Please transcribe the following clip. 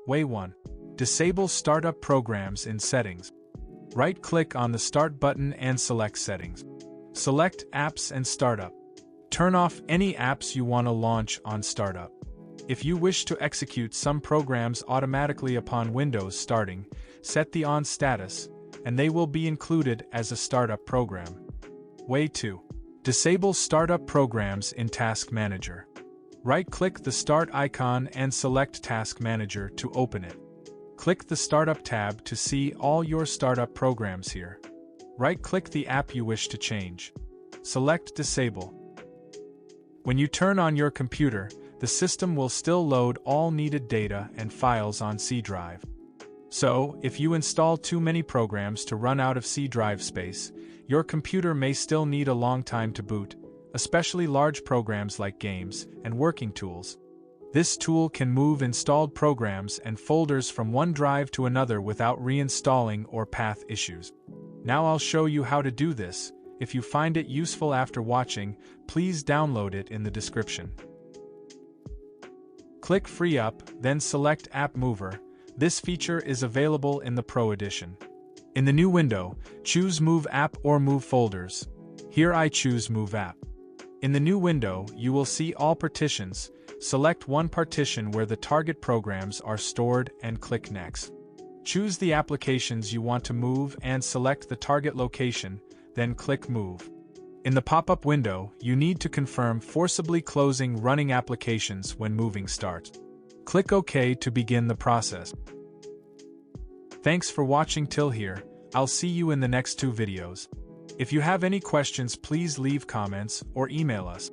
Way 1. Disable Startup Programs in Settings. Right-click on the Start button and select Settings. Select Apps and Startup. Turn off any apps you want to launch on startup. If you wish to execute some programs automatically upon Windows starting, set the On status, and they will be included as a startup program. Way 2. Disable Startup Programs in Task Manager. Right-click the Start icon and select Task Manager to open it. Click the Startup tab to see all your startup programs here. Right-click the app you wish to change. Select Disable. When you turn on your computer, the system will still load all needed data and files on C drive. So, if you install too many programs to run out of C drive space, your computer may still need a long time to boot, especially large programs like games and working tools. This tool can move installed programs and folders from one drive to another without reinstalling or path issues. Now I'll show you how to do this. If you find it useful after watching, please download it in the description. Click Free Up, then select App Mover. This feature is available in the Pro Edition. In the new window, choose Move App or Move Folders. Here I choose Move App. In the new window, you will see all partitions. Select one partition where the target programs are stored and click Next. Choose the applications you want to move and select the target location, then click Move. In the pop-up window, you need to confirm forcibly closing running applications when moving starts. Click OK to begin the process. Thanks for watching till here. I'll see you in the next 2 videos. If you have any questions, please leave comments or email us.